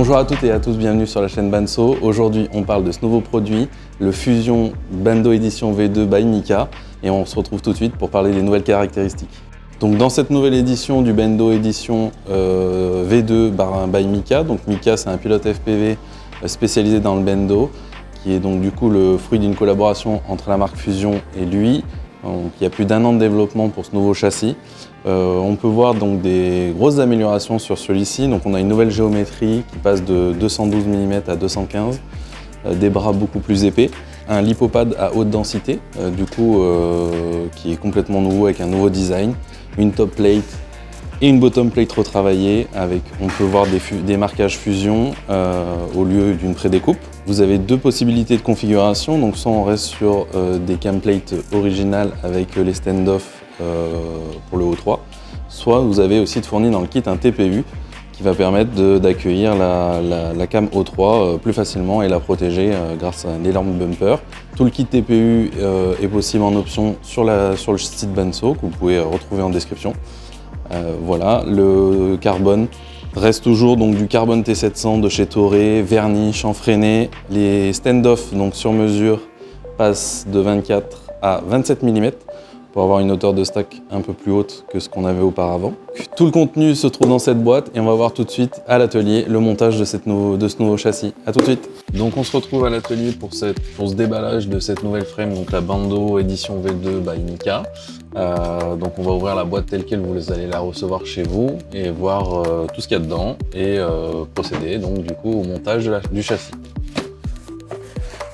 Bonjour à toutes et à tous, bienvenue sur la chaîne Banso. Aujourd'hui, on parle de ce nouveau produit, le Fusion Bendo Edition V2 by Mika. Et on se retrouve tout de suite pour parler des nouvelles caractéristiques. Donc dans cette nouvelle édition du Bendo Edition V2 by Mika, donc Mika c'est un pilote FPV spécialisé dans le Bendo, qui est donc du coup le fruit d'une collaboration entre la marque Fusion et lui. Donc, il y a plus d'1 an de développement pour ce nouveau châssis. On peut voir donc des grosses améliorations sur celui-ci. Donc on a une nouvelle géométrie qui passe de 212 mm à 215, des bras beaucoup plus épais, un lipopad à haute densité, qui est complètement nouveau avec un nouveau design, une top plate et une bottom plate retravaillée avec, on peut voir des marquages fusion au lieu d'une prédécoupe. Vous avez deux possibilités de configuration, donc soit on reste sur des cam plates originales avec les stand-off pour le O3, soit vous avez aussi fourni dans le kit un TPU qui va permettre d'accueillir la cam O3 plus facilement et la protéger grâce à l'énorme bumper. Tout le kit TPU est possible en option sur le site Banso que vous pouvez retrouver en description. Voilà, le carbone reste toujours donc du carbone T700 de chez Toray, verni, chanfreiné. Les stand-off donc sur mesure passent de 24 à 27 mm pour avoir une hauteur de stack un peu plus haute que ce qu'on avait auparavant. Tout le contenu se trouve dans cette boîte et on va voir tout de suite à l'atelier le montage de ce nouveau châssis. A tout de suite. Donc on se retrouve à l'atelier pour ce déballage de cette nouvelle frame, donc la Bendo Edition V2 by Mika. Donc on va ouvrir la boîte telle quelle, vous allez la recevoir chez vous et voir tout ce qu'il y a dedans et procéder donc du coup au montage du châssis.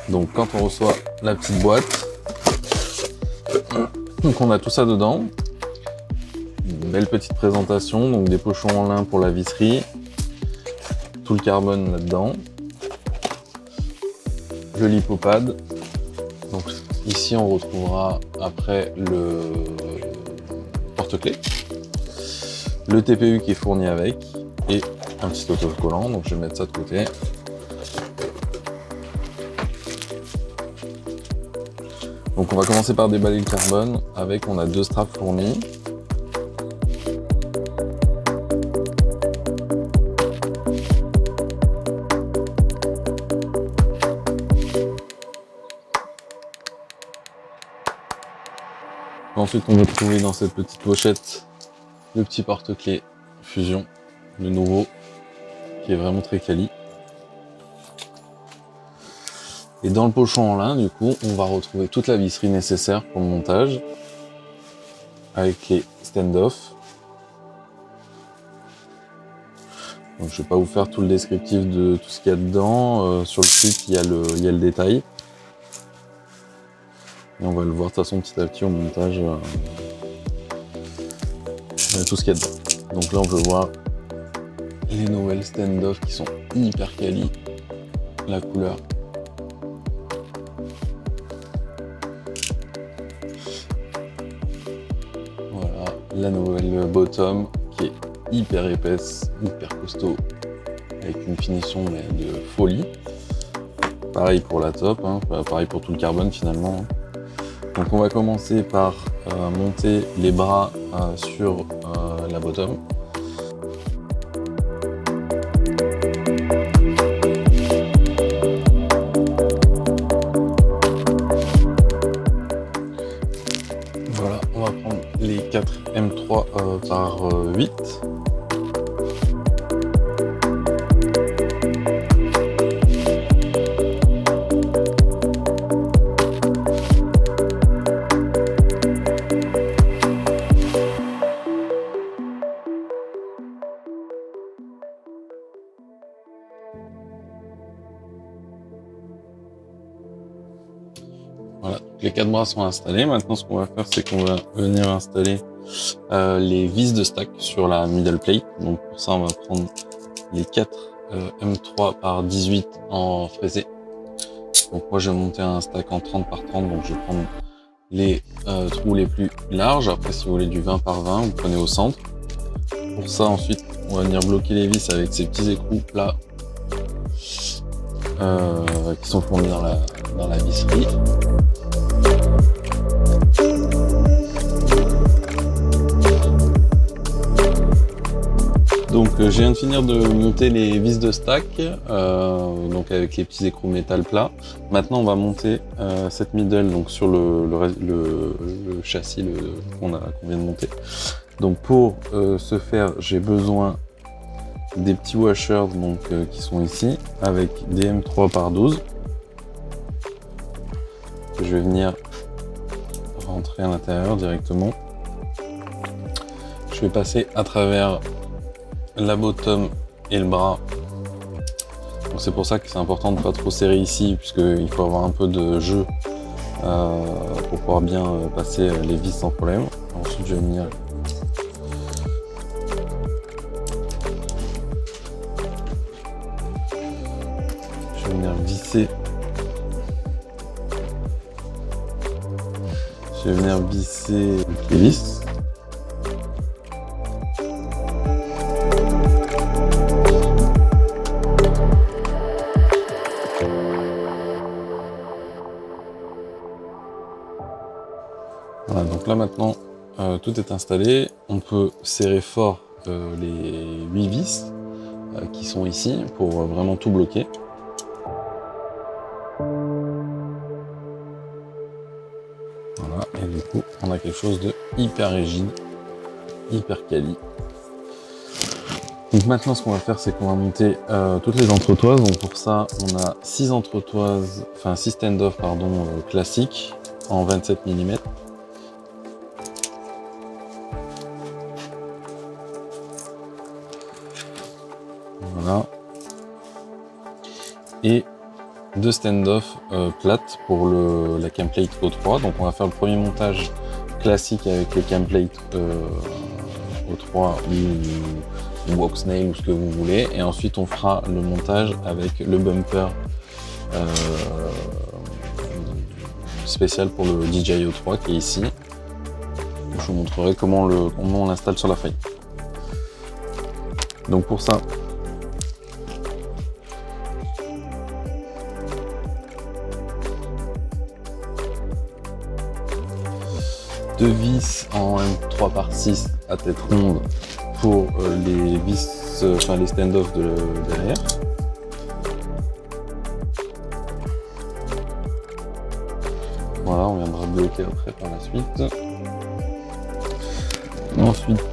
Donc quand on reçoit la petite boîte, donc on a tout ça dedans, une belle petite présentation, donc des pochons en lin pour la visserie, tout le carbone là-dedans, le lipopad, donc ici on retrouvera après le porte-clés, le TPU qui est fourni avec et un petit autocollant, donc je vais mettre ça de côté. Donc on va commencer par déballer le carbone avec, on a deux straps fournis. Ensuite on va trouver dans cette petite pochette le petit porte-clés Fusion, le nouveau, qui est vraiment très quali. Et dans le pochon en lin, du coup, on va retrouver toute la visserie nécessaire pour le montage, avec les stand-off. Donc, je ne vais pas vous faire tout le descriptif de tout ce qu'il y a dedans. Sur le site, il y a le détail. Et on va le voir de toute façon petit à petit au montage. Tout ce qu'il y a dedans. Donc là, on peut voir les nouvelles stand-off qui sont hyper quali. La couleur. La nouvelle bottom qui est hyper épaisse, hyper costaud, avec une finition mais de folie. Pareil pour la top, hein, pareil pour tout le carbone finalement. Donc on va commencer par monter les bras sur la bottom. Voilà, on va prendre les 4 M3 par 8. Voilà, les 4 bras sont installés. Maintenant, ce qu'on va faire, c'est qu'on va venir installer les vis de stack sur la middle plate. Donc pour ça, on va prendre les 4 M3 par 18 en fraisé. Donc moi, je vais monter un stack en 30 par 30. Donc je vais prendre les trous les plus larges. Après, si vous voulez du 20 par 20, vous prenez au centre. Pour ça, ensuite, on va venir bloquer les vis avec ces petits écrous plats qui sont fournis dans la visserie. Donc je viens de finir de monter les vis de stack, donc avec les petits écrous métal plats. Maintenant on va monter cette middle donc sur le châssis qu'on vient de monter. Donc pour ce faire, j'ai besoin des petits washers donc, qui sont ici avec des M3/12 que je vais venir rentrer à l'intérieur directement. Je vais passer à travers la bottom et le bras. C'est pour ça que c'est important de ne pas trop serrer ici, puisqu'il faut avoir un peu de jeu pour pouvoir bien passer les vis sans problème. Ensuite, je vais venir visser. Je vais venir visser les vis. Voilà, donc là maintenant tout est installé. On peut serrer fort les 8 vis qui sont ici pour vraiment tout bloquer. Voilà, et du coup on a quelque chose de hyper rigide, hyper quali. Donc maintenant ce qu'on va faire, c'est qu'on va monter toutes les entretoises. Donc pour ça on a 6 entretoises, enfin 6 stand-off classiques en 27 mm. Voilà. Et 2 stand-off plates pour la camplate O3. Donc on va faire le premier montage classique avec les camplates O3 ou Boxnail ou ce que vous voulez. Et ensuite on fera le montage avec le bumper spécial pour le DJI O3 qui est ici. Je vous montrerai comment on l'installe sur la faille. Donc pour ça, deux vis en M3/6 à tête ronde pour les vis, les stand-off de derrière. Voilà, on viendra bloquer après par la suite. Ensuite,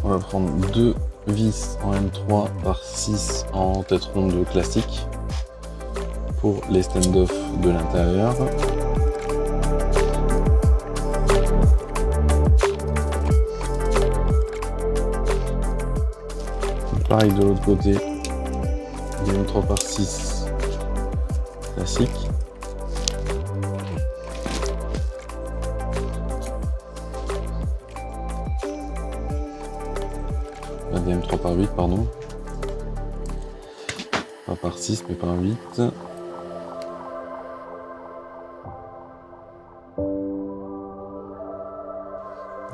on va prendre deux vis en M3/6 en tête ronde classique pour les stand-off de l'intérieur. Pareil de l'autre côté, des M3/6 classiques. Des M3/8, pardon. Pas par 6, mais par 8.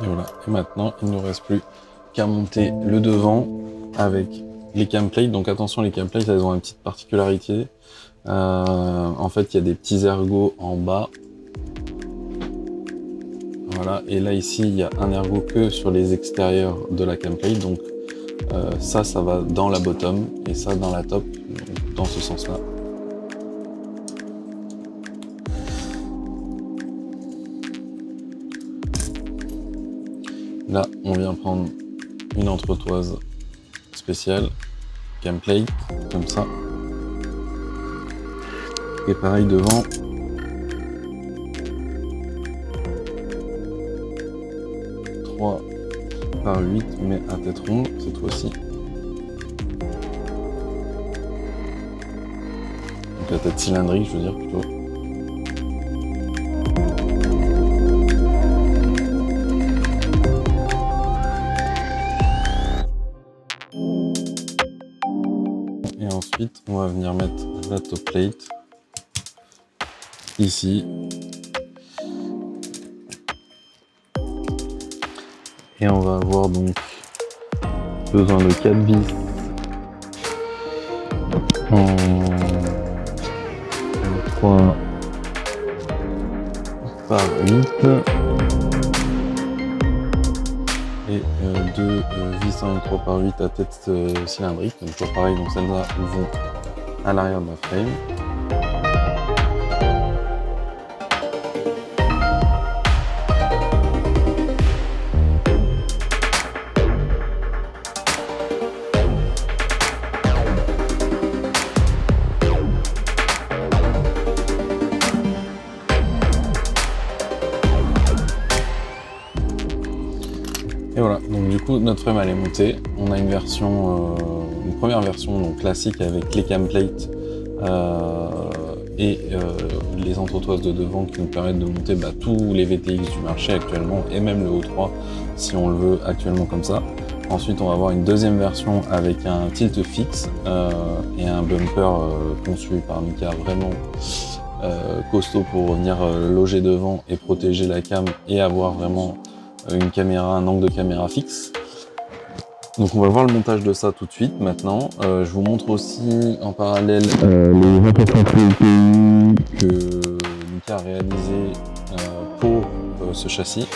Et voilà. Et maintenant, il ne nous reste plus qu'à monter le devant avec les camplates. Donc attention, les camplates, elles ont une petite particularité. En fait, il y a des petits ergots en bas. Voilà. Et là, ici, il y a un ergot que sur les extérieurs de la camplate. Donc ça va dans la bottom et ça dans la top, donc dans ce sens-là. Là, on vient prendre une entretoise spéciale, camplate, comme ça. Et pareil devant. Par 8, mais à tête ronde cette fois-ci. Donc la tête cylindrique, je veux dire plutôt. Et ensuite, on va venir mettre la top plate ici. Et on va avoir donc besoin de 4 vis en 3 par 8. et deux vis en 3x8 à tête cylindrique. Donc toujours pareil, donc celles-là vont à l'arrière de la frame. Et voilà, donc du coup notre frame elle est montée. On a une version, une première version donc classique avec les cam plates et les entretoises de devant qui nous permettent de monter tous les VTX du marché actuellement et même le O3 si on le veut actuellement comme ça. Ensuite on va avoir une deuxième version avec un tilt fixe et un bumper conçu par Mica vraiment costaud pour venir loger devant et protéger la cam et avoir vraiment une caméra, un angle de caméra fixe. Donc on va voir le montage de ça tout de suite maintenant. Je vous montre aussi en parallèle les importants TPU que Mica a réalisé pour ce châssis,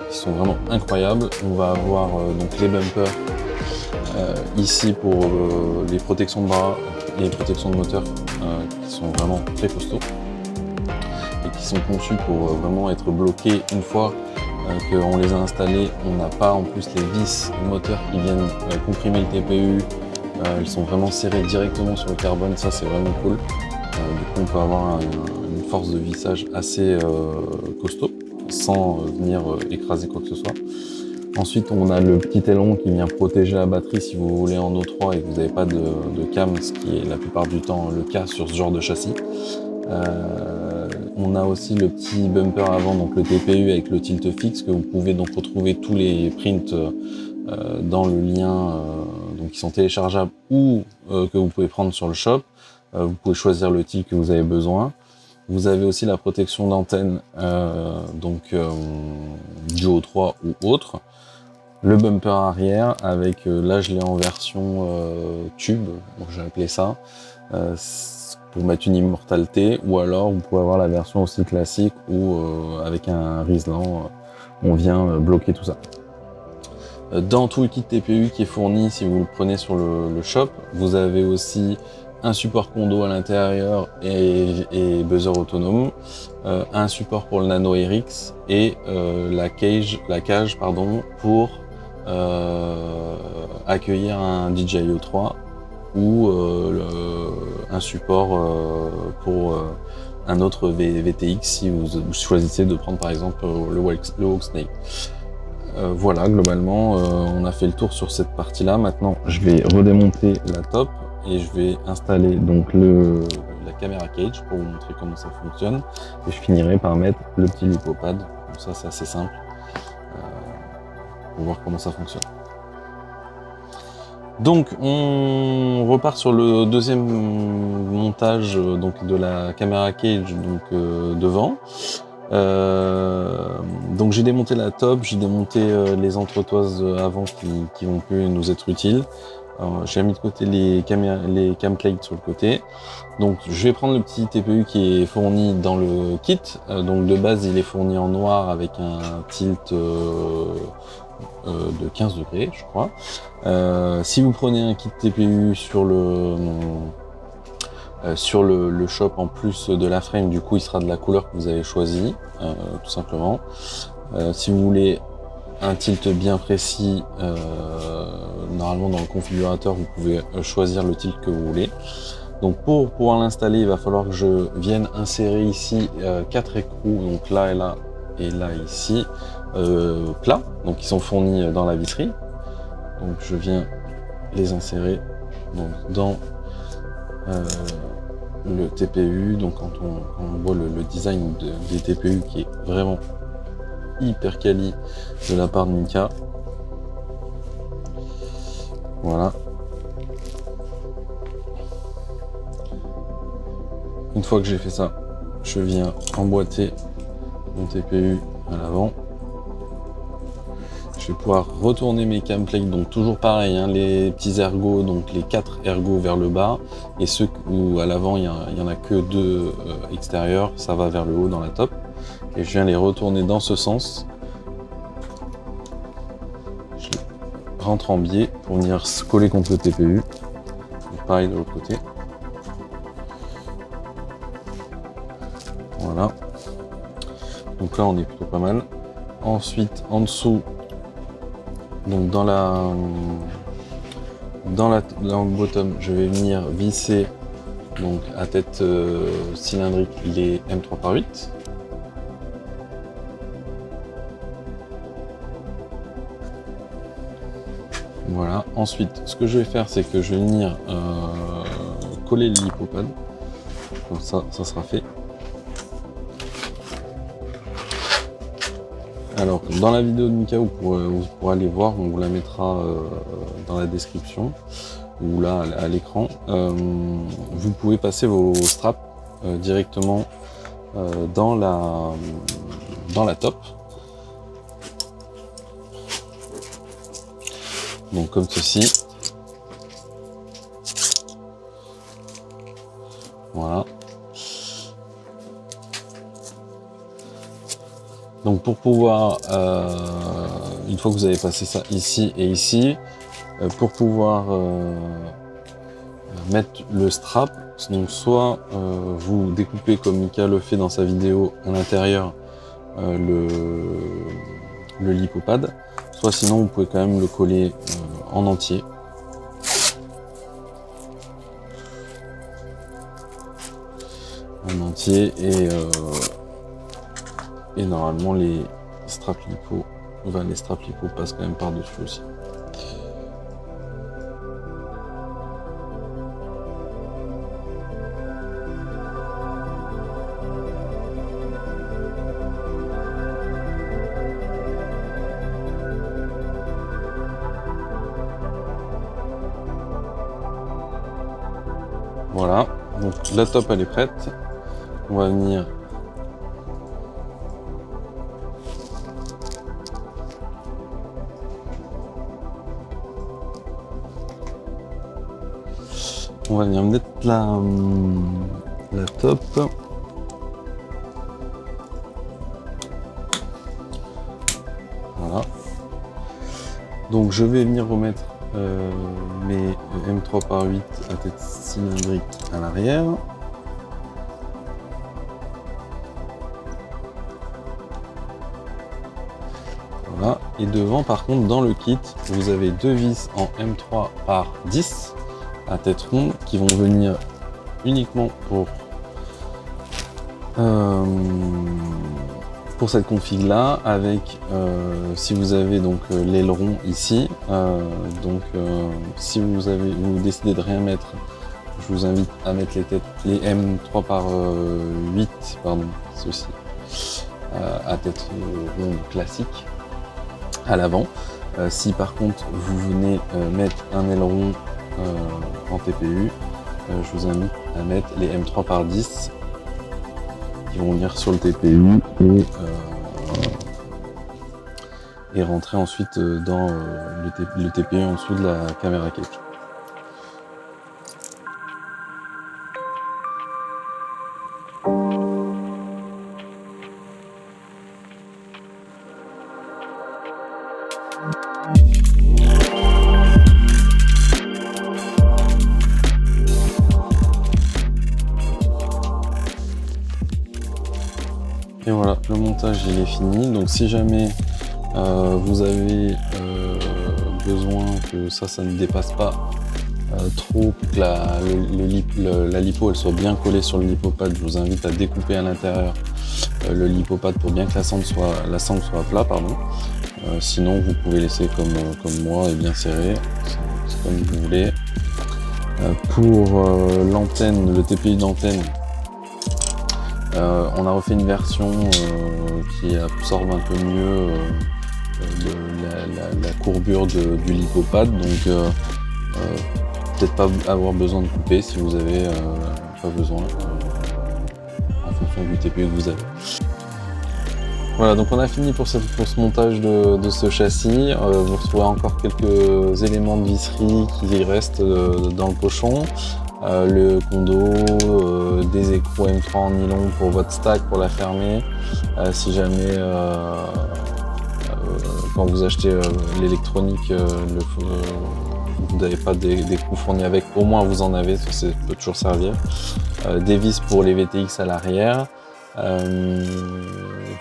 qui sont vraiment incroyables. On va avoir donc les bumpers ici pour les protections de bras et les protections de moteur qui sont vraiment très costauds et qui sont conçus pour vraiment être bloqués une fois qu'on les a installés. On n'a pas en plus les vis moteur qui viennent comprimer le TPU. Elles sont vraiment serrées directement sur le carbone, ça c'est vraiment cool. Du coup on peut avoir une force de vissage assez costaud sans venir écraser quoi que ce soit. Ensuite on a le petit aileron qui vient protéger la batterie si vous voulez en O3 et que vous n'avez pas de cam, ce qui est la plupart du temps le cas sur ce genre de châssis. On a aussi le petit bumper avant, donc le TPU avec le tilt fixe, que vous pouvez donc retrouver tous les prints dans le lien, donc qui sont téléchargeables ou que vous pouvez prendre sur le shop. Vous pouvez choisir le tilt que vous avez besoin. Vous avez aussi la protection d'antenne, du O3 ou autre. Le bumper arrière avec, là je l'ai en version tube, donc j'ai appelé ça. Pour mettre une immortalité, ou alors vous pouvez avoir la version aussi classique où avec un Rislan on vient bloquer tout ça. Dans tout le kit TPU qui est fourni, si vous le prenez sur le shop, vous avez aussi un support condo à l'intérieur et buzzer autonome, un support pour le Nano RX et la cage pour accueillir un DJI O3 ou un support pour un autre VTX si vous choisissez de prendre par exemple le Hawksnake. Voilà, globalement on a fait le tour sur cette partie là. Maintenant je vais redémonter la top et je vais installer donc la caméra cage pour vous montrer comment ça fonctionne et je finirai par mettre le petit lipopad. Comme ça c'est assez simple pour voir comment ça fonctionne. Donc on repart sur le deuxième montage donc de la caméra cage devant. Donc j'ai démonté la top, j'ai démonté les entretoises avant qui vont plus nous être utiles. J'ai mis de côté les cam plates sur le côté. Donc je vais prendre le petit TPU qui est fourni dans le kit. Donc de base il est fourni en noir avec un tilt de 15 degrés je crois. Si vous prenez un kit TPU sur le shop en plus de la frame, du coup il sera de la couleur que vous avez choisi tout simplement. Si vous voulez un tilt bien précis, normalement dans le configurateur vous pouvez choisir le tilt que vous voulez. Donc pour pouvoir l'installer il va falloir que je vienne insérer ici 4 écrous, donc là et là et là ici, plats, donc qui sont fournis dans la visserie. Donc je viens les insérer donc, dans le TPU. Donc quand on voit le design des TPU qui est vraiment hyper quali de la part de Mica. Voilà. Une fois que j'ai fait ça, je viens emboîter mon TPU à l'avant. Je vais pouvoir retourner mes cam plates, donc toujours pareil, hein, les petits ergots, donc les 4 ergots vers le bas, et ceux où à l'avant il y en a que 2 extérieurs, ça va vers le haut dans la top. Et je viens les retourner dans ce sens. Je rentre en biais pour venir se coller contre le TPU. Et pareil de l'autre côté. Voilà. Donc là on est plutôt pas mal. Ensuite en dessous, donc dans le bottom, je vais venir visser donc à tête cylindrique les M3/8. Voilà. Ensuite, ce que je vais faire, c'est que je vais venir coller le lipopad. Comme ça, ça sera fait. Alors, dans la vidéo de Mika, vous pourrez aller voir, on vous la mettra dans la description ou là à l'écran. Vous pouvez passer vos straps directement dans la top. Donc comme ceci. Voilà. Donc pour pouvoir, une fois que vous avez passé ça ici et ici, pour pouvoir mettre le strap, donc soit vous découpez comme Mika le fait dans sa vidéo à l'intérieur le lipopad, soit sinon vous pouvez quand même le coller en entier. Et normalement les straps lipo passent quand même par dessus aussi. Voilà, donc la top elle est prête. On va venir mettre la top. Voilà. Donc je vais venir remettre mes M3/8 à tête cylindrique à l'arrière. Voilà. Et devant, par contre, dans le kit, vous avez deux vis en M3/10 à tête ronde qui vont venir uniquement pour cette config là, avec si vous avez donc l'aileron ici, si vous décidez de rien mettre, je vous invite à mettre les M3/8 pardon, ceci à tête ronde classique à l'avant. Si par contre vous venez mettre un aileron en TPU, je vous invite à mettre les M3/10 qui vont venir sur le TPU et rentrer ensuite dans le TPU en dessous de la caméra cage. Et voilà, le montage il est fini. Donc si jamais vous avez besoin que ça ne dépasse pas trop, que la lipo elle soit bien collée sur le lipopad, je vous invite à découper à l'intérieur le lipopad pour bien que la sangle soit à plat, pardon. Sinon vous pouvez laisser comme moi et bien serré, c'est comme vous voulez. Pour l'antenne, le TPU d'antenne, on a refait une version qui absorbe un peu mieux la courbure du lipopad, donc peut-être pas avoir besoin de couper si vous avez pas besoin en fonction du TPU que vous avez. Voilà, donc on a fini pour ce montage de ce châssis. Vous retrouvez encore quelques éléments de visserie qui restent dans le pochon. Le condo, des écrous M3 en nylon pour votre stack, pour la fermer. Si jamais quand vous achetez l'électronique, vous n'avez pas des coûts fournis avec, au moins vous en avez, ça peut toujours servir. Des vis pour les VTX à l'arrière.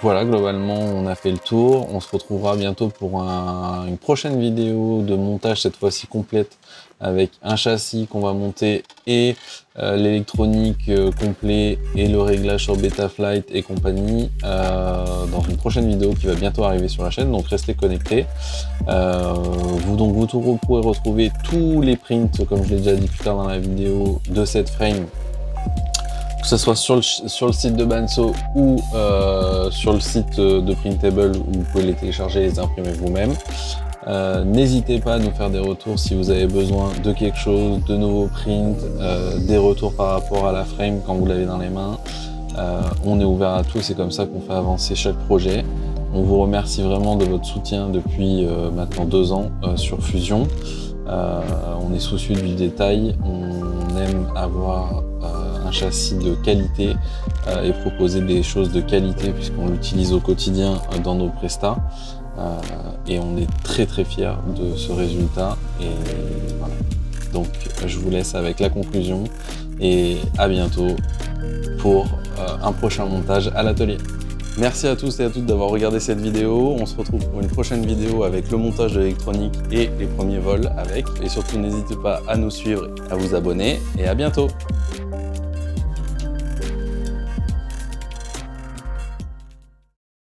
Voilà, globalement on a fait le tour. On se retrouvera bientôt pour une prochaine vidéo de montage, cette fois-ci complète, avec un châssis qu'on va monter et l'électronique complet et le réglage sur Betaflight et compagnie dans une prochaine vidéo qui va bientôt arriver sur la chaîne, donc restez connectés. Vous pourrez retrouver tous les prints, comme je l'ai déjà dit plus tard dans la vidéo, de cette frame, que ce soit sur le site de Banso ou sur le site de Printable, où vous pouvez les télécharger et les imprimer vous-même. N'hésitez pas à nous faire des retours si vous avez besoin de quelque chose, de nouveaux prints, des retours par rapport à la frame quand vous l'avez dans les mains. On est ouvert à tout, c'est comme ça qu'on fait avancer chaque projet. On vous remercie vraiment de votre soutien depuis maintenant 2 ans sur Fusion. On est soucieux du détail, on aime avoir un châssis de qualité et proposer des choses de qualité puisqu'on l'utilise au quotidien dans nos prestats. Et on est très fiers de ce résultat. Et voilà. Donc je vous laisse avec la conclusion et à bientôt pour un prochain montage à l'atelier. Merci à tous et à toutes d'avoir regardé cette vidéo. On se retrouve pour une prochaine vidéo avec le montage de l'électronique et les premiers vols avec. Et surtout, n'hésitez pas à nous suivre, à vous abonner et à bientôt.